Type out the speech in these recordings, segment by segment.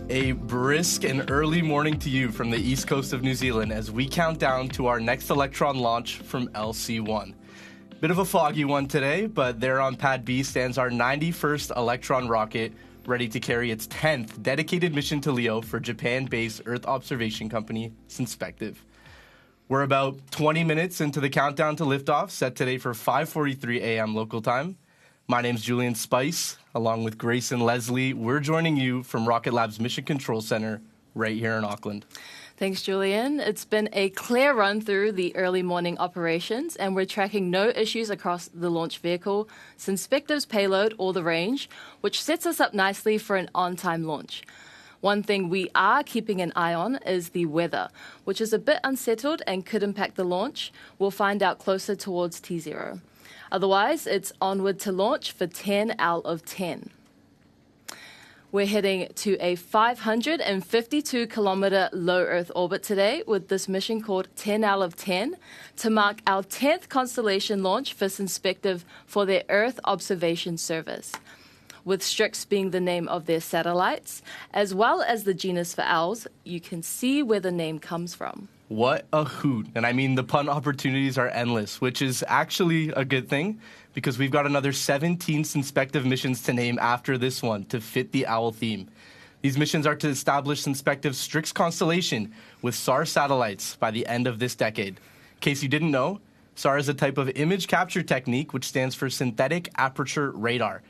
A brisk and early morning to you from the east coast of New Zealand as we count down to our next Electron launch from LC-1. Bit of a foggy one today, but there on Pad B stands our 91st Electron rocket, ready to carry its 10th dedicated mission to LEO for Japan-based Earth observation company, Synspective. We're about 20 minutes into the countdown to liftoff, set today for 5:43 a.m. local time. My name's Julian Spice. Along with Grace and Leslie, we're joining you from Rocket Lab's Mission Control Center right here in Auckland. Thanks, Julian. It's been a clear run through the early morning operations, and we're tracking no issues across the launch vehicle, Synspective's payload, or the range, which sets us up nicely for an on-time launch. One thing we are keeping an eye on is the weather, which is a bit unsettled and could impact the launch. We'll find out closer towards T0. Otherwise, it's onward to launch for 10 out of 10. We're heading to a 552-kilometer low Earth orbit today with this mission called 10 out of 10 to mark our 10th constellation launch for Synspective for their Earth observation service, with Strix being the name of their satellites, as well as the genus for owls. You can see where the name comes from. What a hoot. And I mean, the pun opportunities are endless, which is actually a good thing because we've got another 17 Synspective missions to name after this one to fit the owl theme. These missions are to establish Synspective's Strix constellation with SAR satellites by the end of this decade. In case you didn't know, SAR is a type of image capture technique which stands for synthetic aperture radar.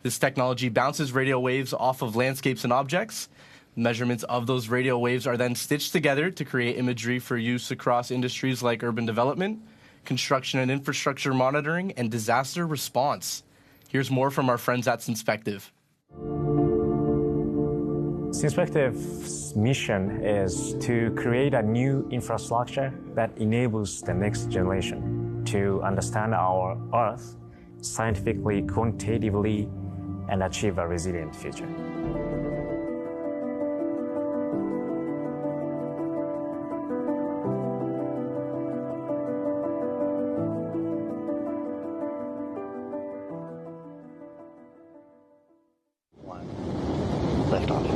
This technology bounces radio waves off of landscapes and objects. Measurements of those radio waves are then stitched together to create imagery for use across industries like urban development, construction and infrastructure monitoring, and disaster response. Here's more from our friends at Synspective. Synspective's mission is to create a new infrastructure that enables the next generation to understand our Earth scientifically, quantitatively, and achieve a resilient future. Liftoff.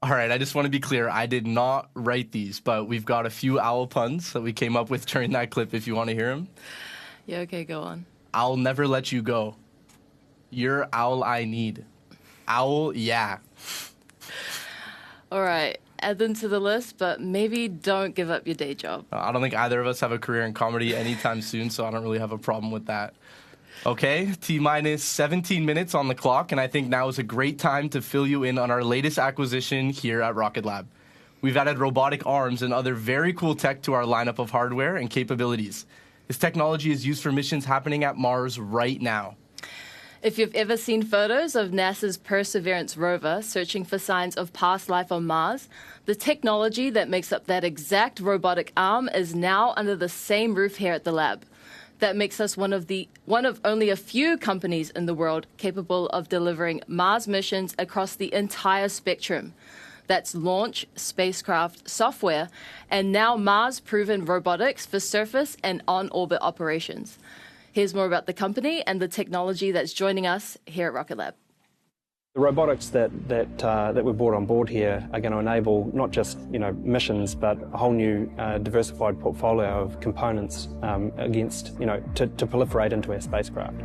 All right, I just want to be clear. I did not write these, but we've got a few owl puns that we came up with during that clip if you want to hear them. Yeah, okay, go on. I'll never let you go. You're owl I need. Owl, yeah. All right, add them to the list, but maybe don't give up your day job. I don't think either of us have a career in comedy anytime soon, so I don't really have a problem with that. Okay, T-minus 17 minutes on the clock, and I think now is a great time to fill you in on our latest acquisition here at Rocket Lab. We've added robotic arms and other very cool tech to our lineup of hardware and capabilities. This technology is used for missions happening at Mars right now. If you've ever seen photos of NASA's Perseverance rover searching for signs of past life on Mars, the technology that makes up that exact robotic arm is now under the same roof here at the lab. That makes us one of only a few companies in the world capable of delivering Mars missions across the entire spectrum. That's launch, spacecraft, software, and now Mars-proven robotics for surface and on-orbit operations. Here's more about the company and the technology that's joining us here at Rocket Lab. The robotics that we brought on board here are going to enable not just missions, but a whole new diversified portfolio of components to proliferate into our spacecraft.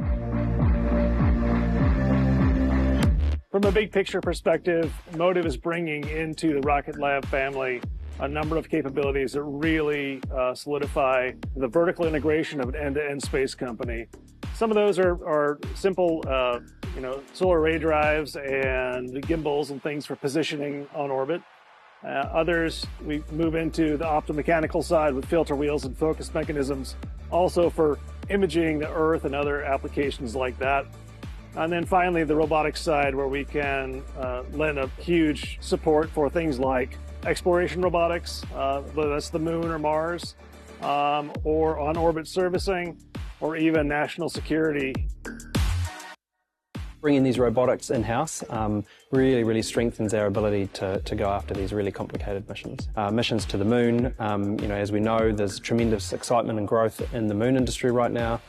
We're From a big picture perspective, Motiv is bringing into the Rocket Lab family a number of capabilities that really solidify the vertical integration of an end-to-end space company. Some of those are simple, solar array drives and gimbals and things for positioning on orbit. Others, we move into the optomechanical side with filter wheels and focus mechanisms, also for imaging the Earth and other applications like that. And then finally, the robotics side, where we can lend a huge support for things like exploration robotics, whether that's the moon or Mars, or on-orbit servicing, or even national security. Bringing these robotics in-house really strengthens our ability to go after these really complicated missions. Missions to the moon, as we know, there's tremendous excitement and growth in the moon industry right now.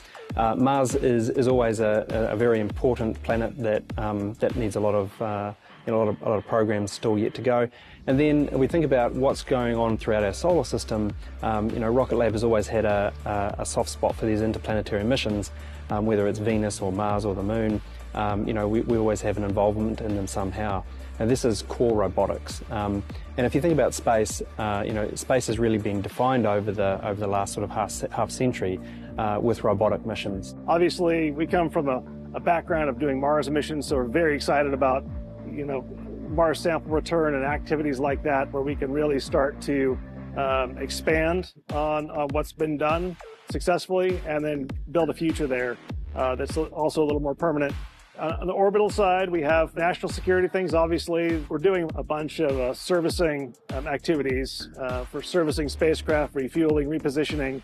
Mars is always a very important planet that needs a lot of programs still yet to go. And then we think about what's going on throughout our solar system. Rocket Lab has always had a soft spot for these interplanetary missions, whether it's Venus or Mars or the moon. We always have an involvement in them somehow. And this is core robotics. And if you think about space, space has really been defined over the last sort of half century with robotic missions. Obviously, we come from a background of doing Mars missions, so we're very excited about, Mars sample return and activities like that, where we can really start to expand on what's been done successfully and then build a future there that's also a little more permanent. On the orbital side, we have national security things. Obviously, we're doing a bunch of servicing activities for servicing spacecraft, refueling, repositioning.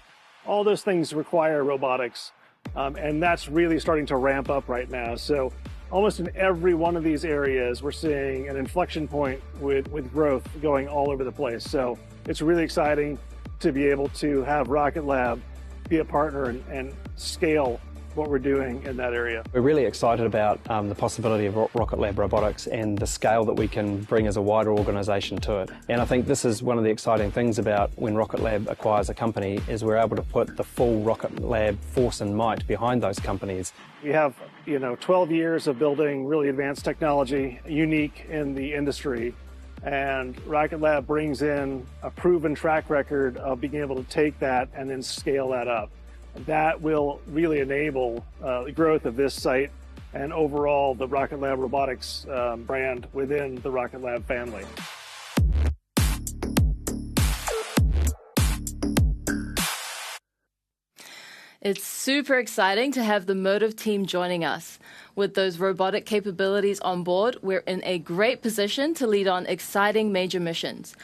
All those things require robotics, and that's really starting to ramp up right now. So almost in every one of these areas, we're seeing an inflection point with growth going all over the place. So it's really exciting to be able to have Rocket Lab be a partner and scale what we're doing in that area. We're really excited about the possibility of Rocket Lab Robotics and the scale that we can bring as a wider organisation to it. And I think this is one of the exciting things about when Rocket Lab acquires a company, is we're able to put the full Rocket Lab force and might behind those companies. We have 12 years of building really advanced technology, unique in the industry. And Rocket Lab brings in a proven track record of being able to take that and then scale that up. That will really enable the growth of this site and overall the Rocket Lab Robotics brand within the Rocket Lab family. It's super exciting to have the Motiv team joining us. With those robotic capabilities on board, we're in a great position to lead on exciting major missions,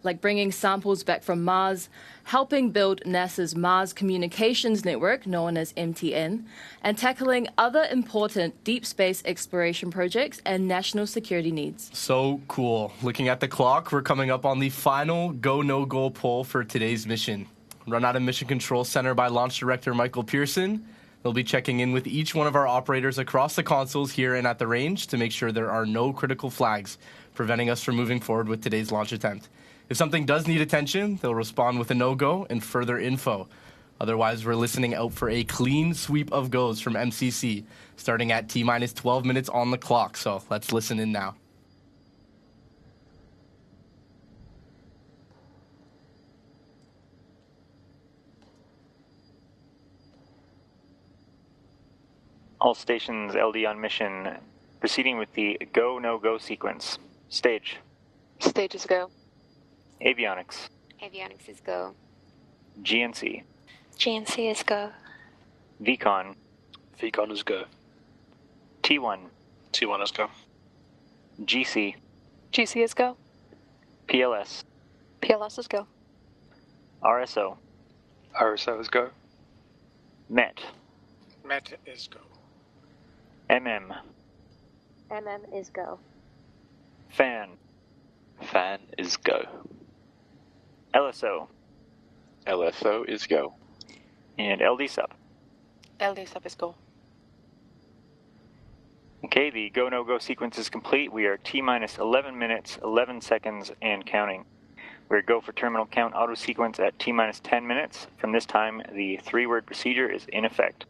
like bringing samples back from Mars, helping build NASA's Mars Communications Network, known as MTN, and tackling other important deep space exploration projects and national security needs. So cool. Looking at the clock, we're coming up on the final go, no-go poll for today's mission. Run out of Mission Control Center by Launch Director Michael Pearson. They'll be checking in with each one of our operators across the consoles here and at the range to make sure there are no critical flags preventing us from moving forward with today's launch attempt. If something does need attention, they'll respond with a no-go and further info. Otherwise, we're listening out for a clean sweep of goes from MCC, starting at T-minus 12 minutes on the clock. So let's listen in now. All stations LD on mission, proceeding with the go, no-go sequence. Stage. Stage is go. Avionics. Avionics is go. GNC. GNC is go. VCON. VCON is go. T1. T1 is go. GC. GC is go. PLS. PLS is go. RSO. RSO is go. MET. MET is go. MM. MM is go. FAN. FAN is go. LSO. LSO is go. And LD sub. LD sub is go. Okay, the go, no-go sequence is complete. We are T-minus 11 minutes, 11 seconds, and counting. We're go for terminal count auto sequence at T-minus 10 minutes. From this time, the three-word procedure is in effect.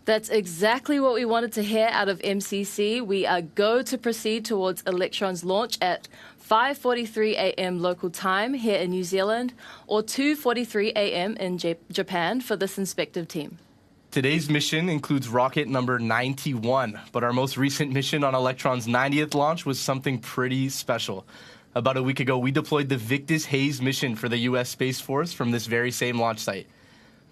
That's exactly what we wanted to hear out of MCC. We are go to proceed towards Electron's launch at 5:43 a.m. local time here in New Zealand or 2:43 a.m. in Japan for this inspective team. Today's mission includes rocket number 91, but our most recent mission on Electron's 90th launch was something pretty special. About a week ago, we deployed the Victus Haze mission for the U.S. Space Force from this very same launch site.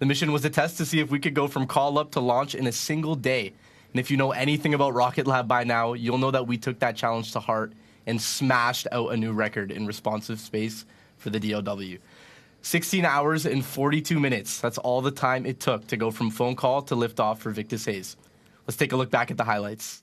The mission was a test to see if we could go from call-up to launch in a single day. And if you know anything about Rocket Lab by now, you'll know that we took that challenge to heart and smashed out a new record in responsive space for the DOW. 16 hours and 42 minutes. That's all the time it took to go from phone call to liftoff for Victus Haze. Let's take a look back at the highlights.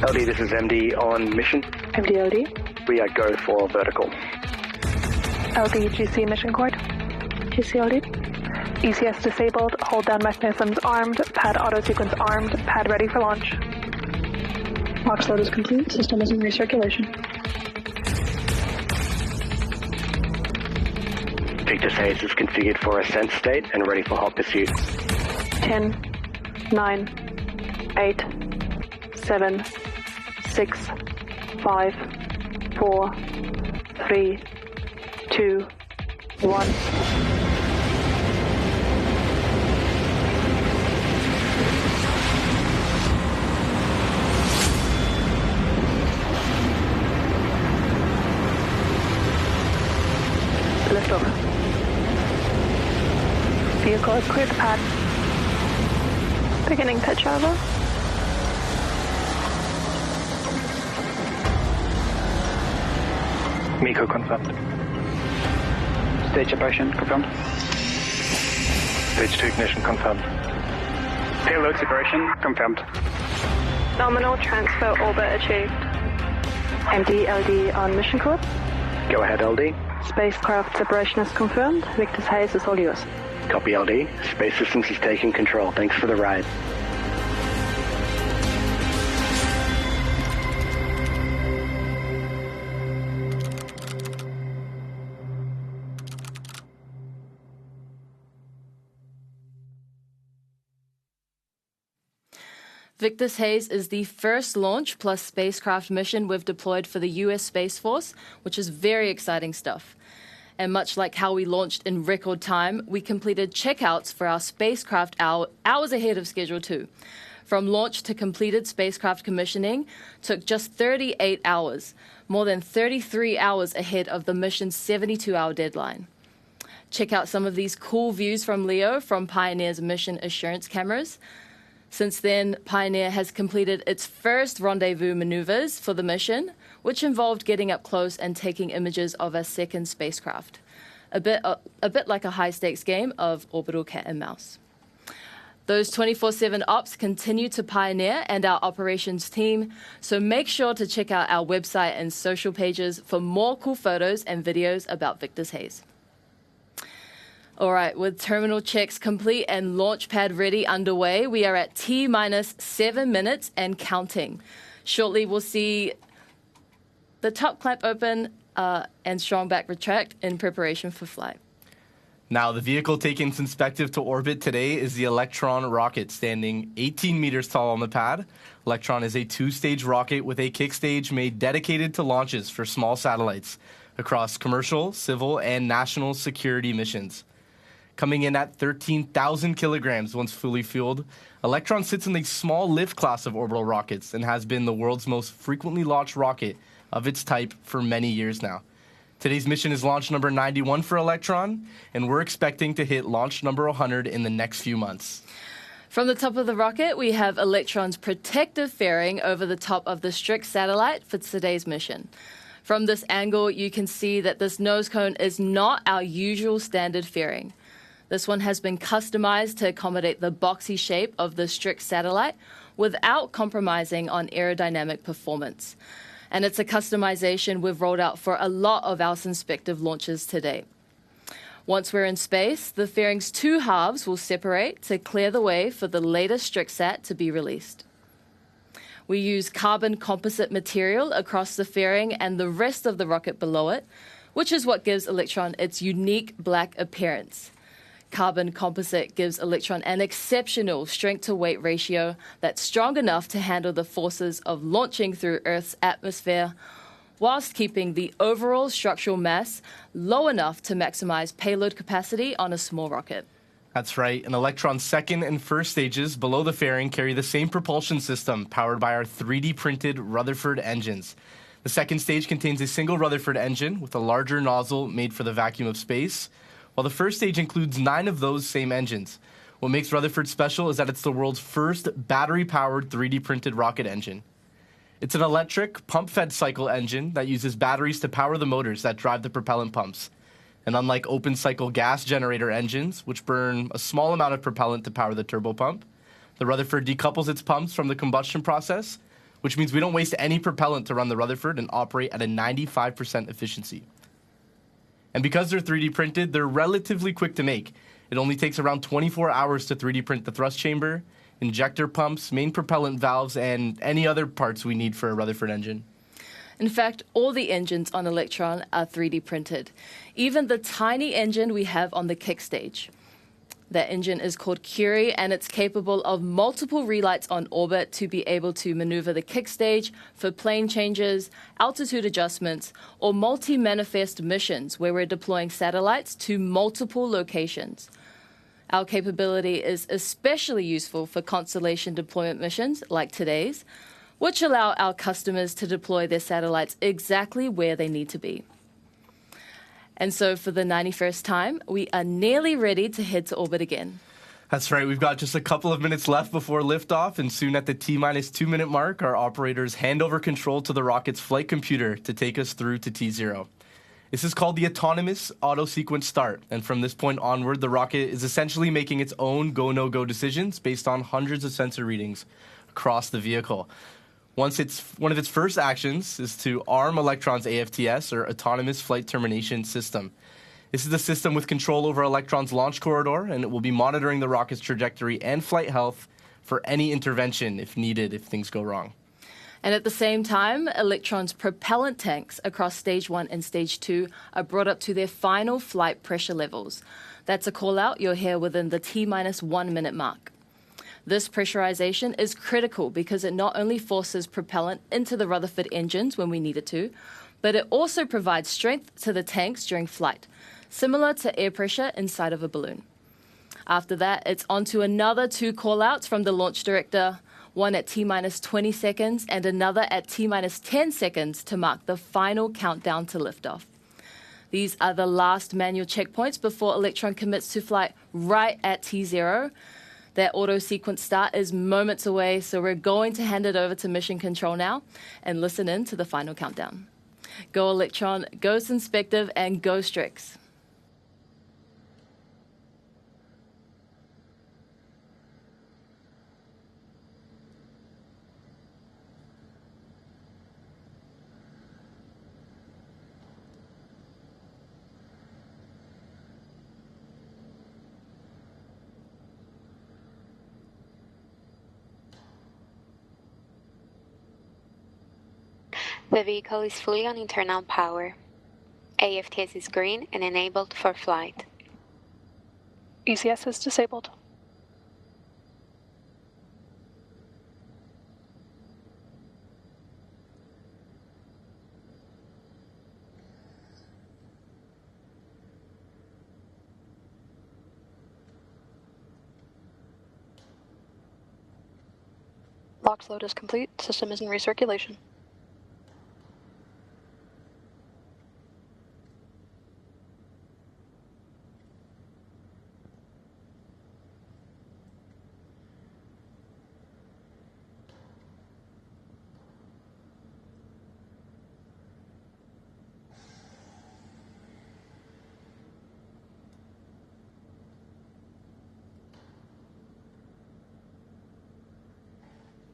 LD, this is MD on mission. MD LD. We are go for vertical. LD GC mission cord. GC LD. ECS disabled, hold down mechanisms armed, pad auto sequence armed, pad ready for launch. Box load is complete, system is in recirculation. Victus Haze is configured for ascent state and ready for hot pursuit. 10, 9, 8, 7, 6, 5, 4, 3, 2, 1. Liftoff. Vehicle has cleared the pad. Beginning pitch over. MECO confirmed. Stage separation confirmed. Stage 2 ignition confirmed. Payload separation confirmed. Nominal transfer orbit achieved. MD LD on mission cord. Go ahead, LD. Spacecraft separation is confirmed. Victus Haze is all yours. Copy, LD. Space Systems is taking control. Thanks for the ride. Victus Haze is the first launch plus spacecraft mission we've deployed for the US Space Force, which is very exciting stuff. And much like how we launched in record time, we completed checkouts for our spacecraft hours ahead of schedule too. From launch to completed spacecraft commissioning took just 38 hours, more than 33 hours ahead of the mission's 72-hour deadline. Check out some of these cool views from LEO from Pioneer's mission assurance cameras. Since then, Pioneer has completed its first rendezvous maneuvers for the mission, which involved getting up close and taking images of a second spacecraft. A bit like a high-stakes game of orbital cat and mouse. Those 24/7 ops continue to Pioneer and our operations team, so make sure to check out our website and social pages for more cool photos and videos about Victus Haze. All right, with terminal checks complete and launch pad ready underway, we are at T-minus 7 minutes and counting. Shortly, we'll see the top clamp open and strong back retract in preparation for flight. Now, the vehicle taking Synspective to orbit today is the Electron rocket, standing 18 meters tall on the pad. Electron is a two-stage rocket with a kick stage made dedicated to launches for small satellites across commercial, civil, and national security missions. Coming in at 13,000 kilograms once fully fueled, Electron sits in the small lift class of orbital rockets and has been the world's most frequently launched rocket of its type for many years now. Today's mission is launch number 91 for Electron, and we're expecting to hit launch number 100 in the next few months. From the top of the rocket, we have Electron's protective fairing over the top of the Strix satellite for today's mission. From this angle, you can see that this nose cone is not our usual standard fairing. This one has been customized to accommodate the boxy shape of the Strix satellite without compromising on aerodynamic performance. And it's a customization we've rolled out for a lot of our Synspective launches to date. Once we're in space, the fairing's two halves will separate to clear the way for the latest StrixSat to be released. We use carbon composite material across the fairing and the rest of the rocket below it, which is what gives Electron its unique black appearance. Carbon composite gives Electron an exceptional strength-to-weight ratio that's strong enough to handle the forces of launching through Earth's atmosphere, whilst keeping the overall structural mass low enough to maximize payload capacity on a small rocket. That's right, and Electron's second and first stages below the fairing carry the same propulsion system powered by our 3D printed Rutherford engines. The second stage contains a single Rutherford engine with a larger nozzle made for the vacuum of space, while the first stage includes 9 of those same engines. What makes Rutherford special is that it's the world's first battery-powered 3D printed rocket engine. It's an electric, pump-fed cycle engine that uses batteries to power the motors that drive the propellant pumps. And unlike open-cycle gas generator engines, which burn a small amount of propellant to power the turbopump, the Rutherford decouples its pumps from the combustion process, which means we don't waste any propellant to run the Rutherford and operate at a 95% efficiency. And because they're 3D printed, they're relatively quick to make. It only takes around 24 hours to 3D print the thrust chamber, injector pumps, main propellant valves, and any other parts we need for a Rutherford engine. In fact, all the engines on Electron are 3D printed, even the tiny engine we have on the kick stage. That engine is called Curie, and it's capable of multiple relights on orbit to be able to maneuver the kick stage for plane changes, altitude adjustments, or multi-manifest missions where we're deploying satellites to multiple locations. Our capability is especially useful for constellation deployment missions like today's, which allow our customers to deploy their satellites exactly where they need to be. And so for the 91st time, we are nearly ready to head to orbit again. That's right. We've got just a couple of minutes left before liftoff, and soon at the T-minus 2-minute mark, our operators hand over control to the rocket's flight computer to take us through to T0. This is called the autonomous auto-sequence start, and from this point onward, the rocket is essentially making its own go-no-go decisions based on hundreds of sensor readings across the vehicle. One of its first actions is to arm Electron's AFTS, or Autonomous Flight Termination System. This is the system with control over Electron's launch corridor, and it will be monitoring the rocket's trajectory and flight health for any intervention if needed, if things go wrong. And at the same time, Electron's propellant tanks across Stage 1 and Stage 2 are brought up to their final flight pressure levels. That's a call-out you'll hear within the T-minus 1 minute mark. This pressurization is critical because it not only forces propellant into the Rutherford engines when we need it to, but it also provides strength to the tanks during flight, similar to air pressure inside of a balloon. After that, it's on to another 2 call-outs from the launch director, one at T-minus 20 seconds and another at T-minus 10 seconds to mark the final countdown to liftoff. These are the last manual checkpoints before Electron commits to flight right at T0. That auto-sequence start is moments away, so we're going to hand it over to Mission Control now and listen in to the final countdown. Go Electron, go Synspective, and go Strix. The vehicle is fully on internal power. AFTS is green and enabled for flight. ECS is disabled. Box load is complete. System is in recirculation.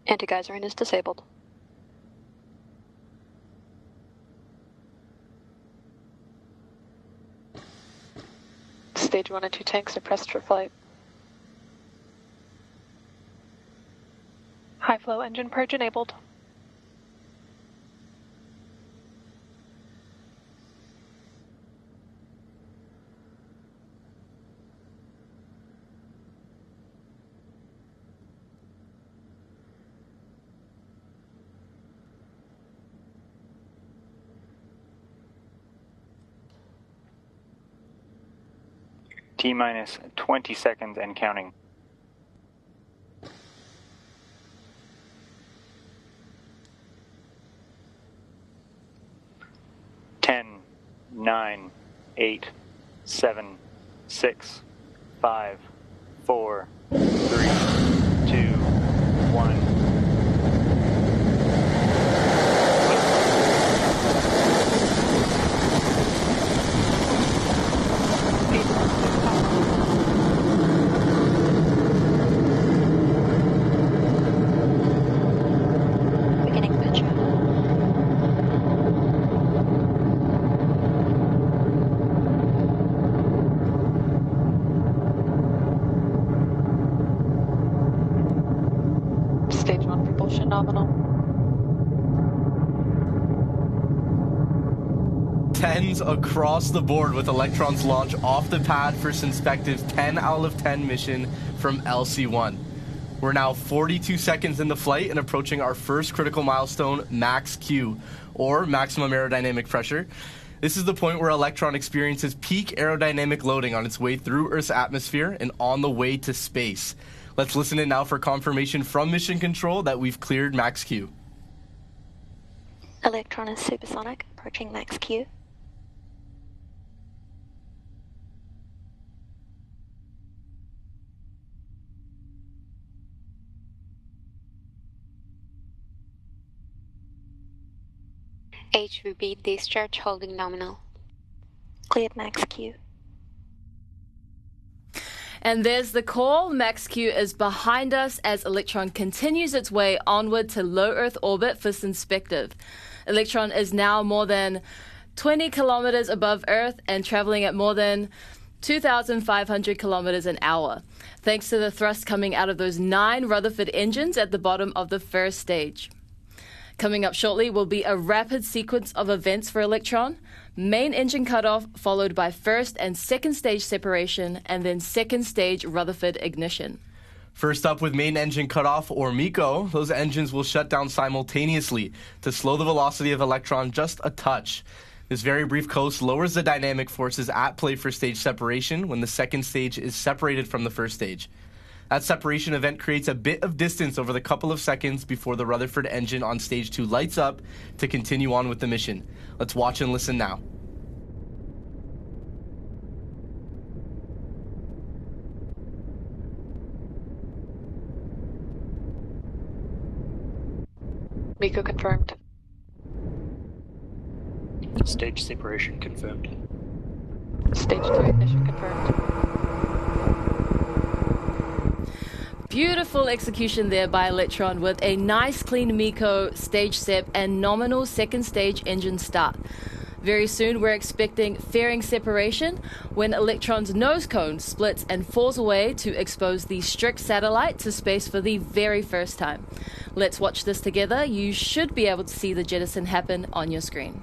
Anti-geysering is disabled. Stage 1 and 2 tanks are pressed for flight. High flow engine purge enabled. T-minus 20 seconds and counting. 10, 9, 8, 7, 6, 5, 4, 3, 2, 1. Stage 1 propulsion nominal. 10s across the board with Electron's launch off the pad for Synspective's 10 out of 10 mission from LC-1. We're now 42 seconds into flight and approaching our first critical milestone, Max Q, or maximum aerodynamic pressure. This is the point where Electron experiences peak aerodynamic loading on its way through Earth's atmosphere and on the way to space. Let's listen in now for confirmation from Mission Control that we've cleared Max Q. Electron is supersonic, approaching Max Q. HVB discharge holding nominal. Cleared Max Q. And there's the call. Max Q is behind us as Electron continues its way onward to low Earth orbit for Synspective. Electron is now more than 20 kilometers above Earth and traveling at more than 2,500 kilometers an hour, thanks to the thrust coming out of those 9 Rutherford engines at the bottom of the first stage. Coming up shortly will be a rapid sequence of events for Electron. Main engine cutoff, followed by first and second stage separation, and then second stage Rutherford ignition. First up with main engine cutoff, or MECO, those engines will shut down simultaneously to slow the velocity of Electron just a touch. This very brief coast lowers the dynamic forces at play for stage separation when the second stage is separated from the first stage. That separation event creates a bit of distance over the couple of seconds before the Rutherford engine on stage 2 lights up to continue on with the mission. Let's watch and listen now. MECO confirmed. Stage separation confirmed. Stage 2 ignition confirmed. Beautiful execution there by Electron with a nice clean MECO, stage sep, and nominal second stage engine start. Very soon we're expecting fairing separation when Electron's nose cone splits and falls away to expose the Strix satellite to space for the very first time. Let's watch this together. You should be able to see the jettison happen on your screen.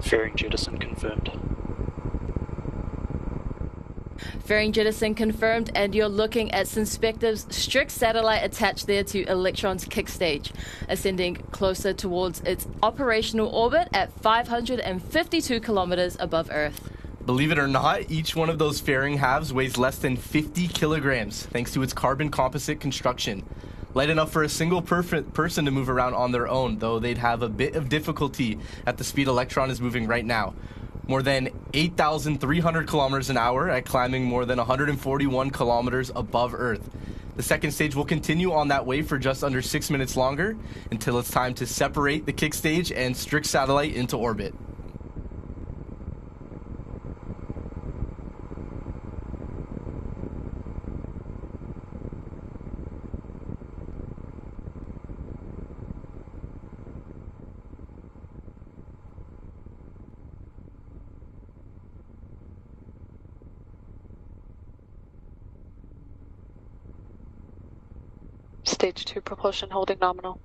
Fairing jettison confirmed. Fairing jettison confirmed, and you're looking at Synspective's Strix satellite attached there to Electron's kick stage, ascending closer towards its operational orbit at 552 kilometers above Earth. Believe it or not, each one of those fairing halves weighs less than 50 kilograms thanks to its carbon composite construction. Light enough for a single person to move around on their own, though they'd have a bit of difficulty at the speed Electron is moving right now. More than 8,300 kilometers an hour at climbing more than 141 kilometers above Earth. The second stage will continue on that way for just under 6 minutes longer until it's time to separate the kick stage and Strix satellite into orbit. Stage 2 propulsion holding nominal.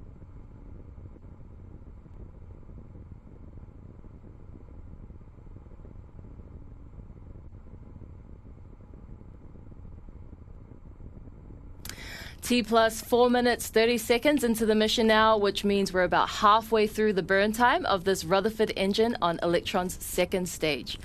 T plus 4 minutes 30 seconds into the mission now, which means we're about halfway through the burn time of this Rutherford engine on Electron's second stage.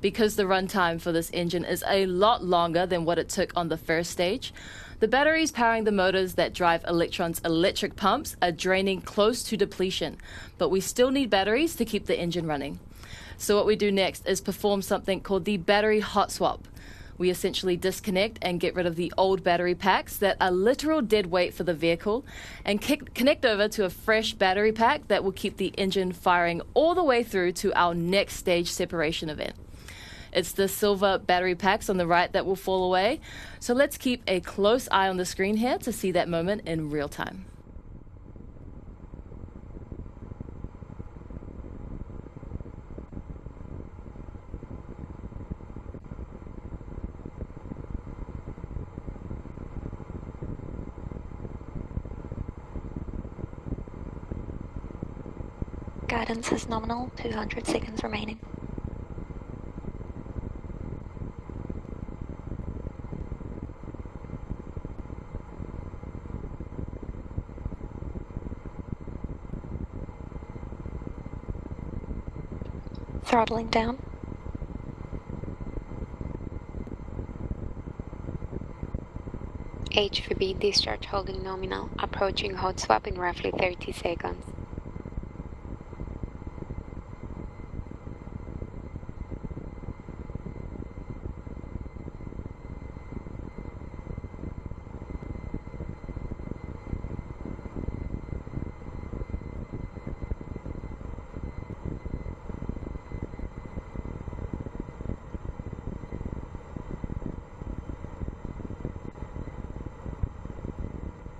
Because the runtime for this engine is a lot longer than what it took on the first stage, the batteries powering the motors that drive Electron's electric pumps are draining close to depletion, but we still need batteries to keep the engine running. So what we do next is perform something called the battery hot swap. We essentially disconnect and get rid of the old battery packs that are literal dead weight for the vehicle and connect over to a fresh battery pack that will keep the engine firing all the way through to our next stage separation event. It's the silver battery packs on the right that will fall away, so let's keep a close eye on the screen here to see that moment in real time. Guidance is nominal, 200 seconds remaining. Throttling down. HVB discharge holding nominal, approaching hot swap in roughly 30 seconds.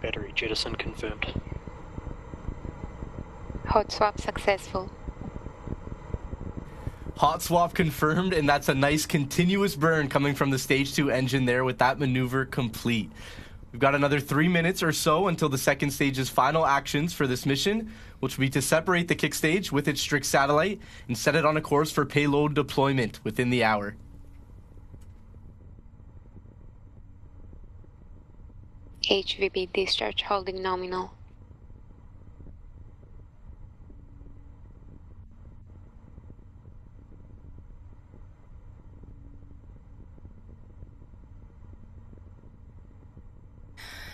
Battery jettison confirmed. Hot swap successful. Hot swap confirmed, and that's a nice continuous burn coming from the Stage 2 engine there with that maneuver complete. We've got another 3 minutes or so until the second stage's final actions for this mission, which will be to separate the kick stage with its Strix satellite and set it on a course for payload deployment within the hour. HVB discharge holding nominal.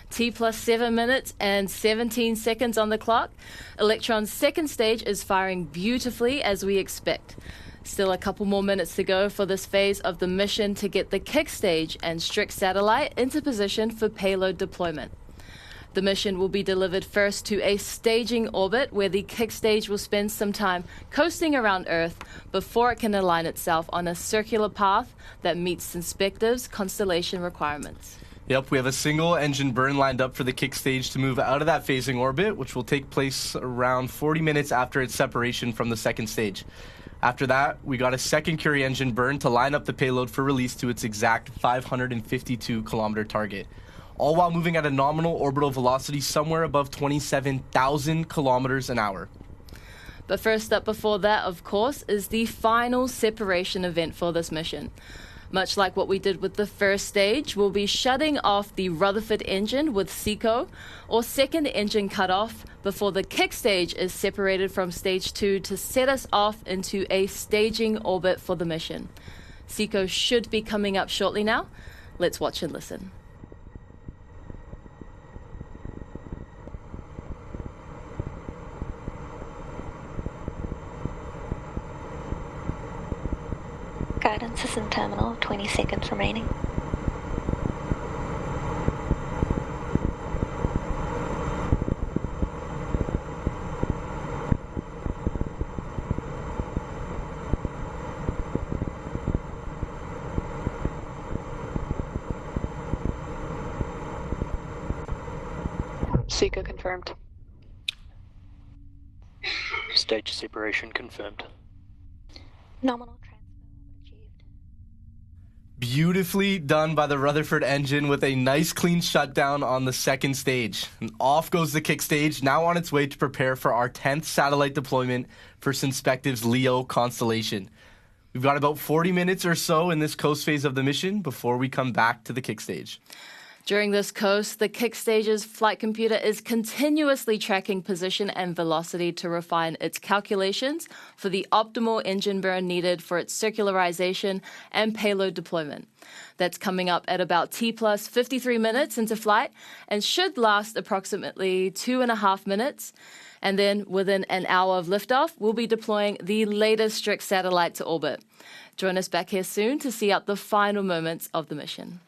T plus 7 minutes and 17 seconds on the clock. Electron's second stage is firing beautifully as we expect. Still a couple more minutes to go for this phase of the mission to get the kick stage and Strix satellite into position for payload deployment. The mission will be delivered first to a staging orbit where the kick stage will spend some time coasting around Earth before it can align itself on a circular path that meets Inspective's constellation requirements. Yep, we have a single engine burn lined up for the kick stage to move out of that phasing orbit, which will take place around 40 minutes after its separation from the second stage. After that, we got a second Curie engine burn to line up the payload for release to its exact 552-kilometer target, all while moving at a nominal orbital velocity somewhere above 27,000 kilometers an hour. But first up before that, of course, is the final separation event for this mission. Much like what we did with the first stage, we'll be shutting off the Rutherford engine with SECO, or second engine cutoff, before the kick stage is separated from stage 2 to set us off into a staging orbit for the mission. SECO should be coming up shortly now. Let's watch and listen. Guidance is in terminal, 20 seconds remaining. SECO confirmed. Stage separation confirmed. Nominal. Beautifully done by the Rutherford engine with a nice clean shutdown on the second stage. And off goes the kick stage, now on its way to prepare for our 10th satellite deployment for Synspective's LEO constellation. We've got about 40 minutes or so in this coast phase of the mission before we come back to the kick stage. During this coast, the kick stage's flight computer is continuously tracking position and velocity to refine its calculations for the optimal engine burn needed for its circularization and payload deployment. That's coming up at about T plus 53 minutes into flight and should last approximately 2.5 minutes. And then within an hour of liftoff, we'll be deploying the latest Strix satellite to orbit. Join us back here soon to see out the final moments of the mission.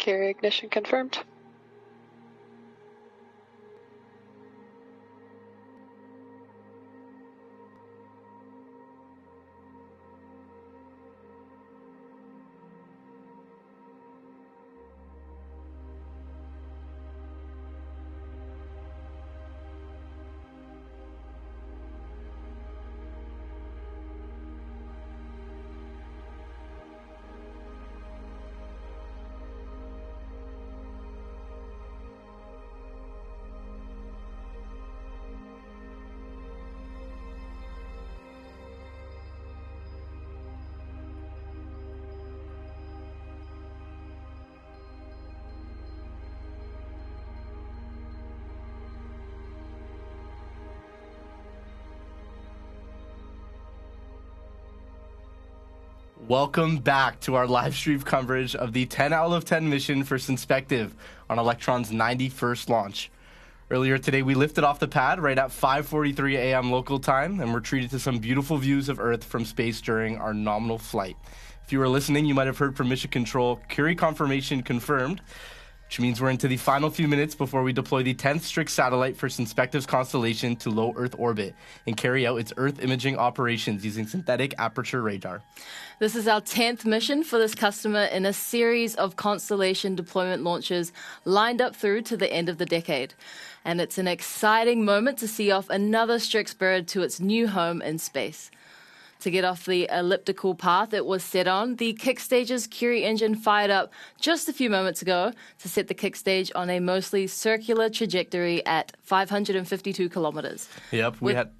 Carrier ignition confirmed. Welcome back to our live stream coverage of the 10 out of 10 mission for Synspective on Electron's 91st launch. Earlier today, we lifted off the pad right at 5:43 a.m. local time, and were treated to some beautiful views of Earth from space during our nominal flight. If you were listening, you might have heard from Mission Control, Curie confirmation confirmed, which means we're into the final few minutes before we deploy the 10th Strix satellite for Synspective's constellation to low Earth orbit and carry out its Earth imaging operations using synthetic aperture radar. This is our 10th mission for this customer in a series of constellation deployment launches lined up through to the end of the decade. And it's an exciting moment to see off another Strix bird to its new home in space. To get off the elliptical path it was set on, the kick stage's Curie engine fired up just a few moments ago to set the kick stage on a mostly circular trajectory at 552 kilometers. Yep, with a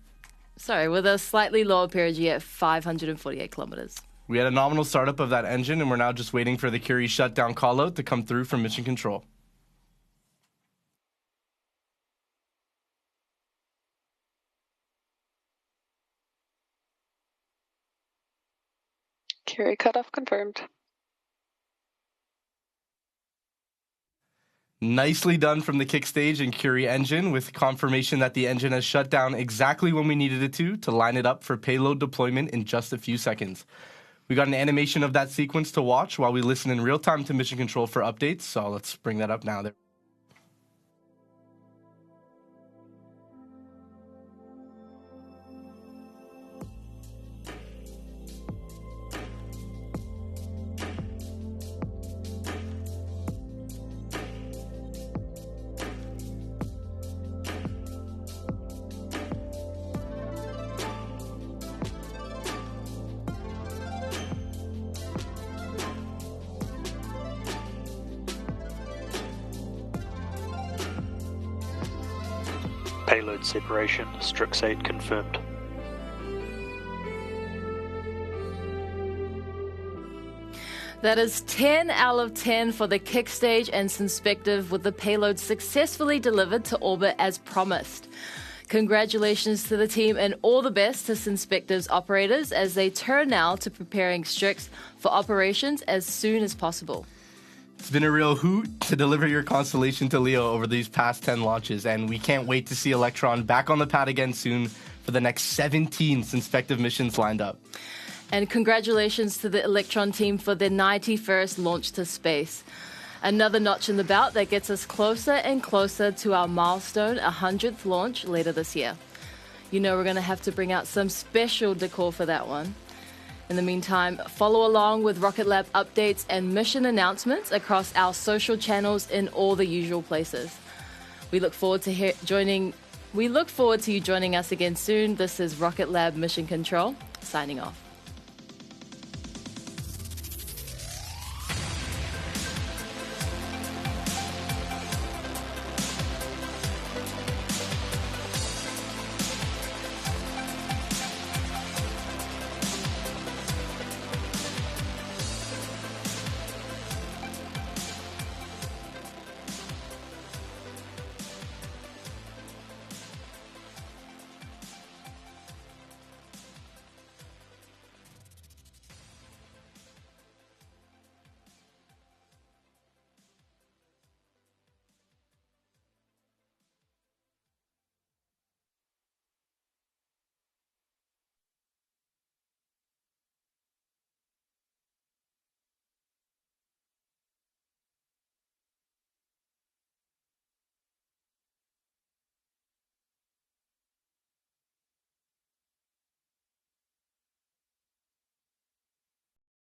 slightly lower perigee at 548 kilometers. We had a nominal startup of that engine, and we're now just waiting for the Curie shutdown callout to come through from Mission Control. Curie cutoff confirmed. Nicely done from the kick stage and Curie engine, with confirmation that the engine has shut down exactly when we needed it to line it up for payload deployment in just a few seconds. We got an animation of that sequence to watch while we listen in real time to Mission Control for updates, so let's bring that up now. Payload separation, Strix 8 confirmed. That is 10 out of 10 for the kick stage and Synspective, with the payload successfully delivered to orbit as promised. Congratulations to the team and all the best to Synspective's operators as they turn now to preparing Strix for operations as soon as possible. It's been a real hoot to deliver your constellation to LEO over these past 10 launches, and we can't wait to see Electron back on the pad again soon for the next 17 Synspective missions lined up. And congratulations to the Electron team for their 91st launch to space. Another notch in the belt that gets us closer and closer to our milestone 100th launch later this year. You know we're going to have to bring out some special decor for that one. In the meantime, follow along with Rocket Lab updates and mission announcements across our social channels in all the usual places. We look forward to you joining us again soon. This is Rocket Lab Mission Control, signing off.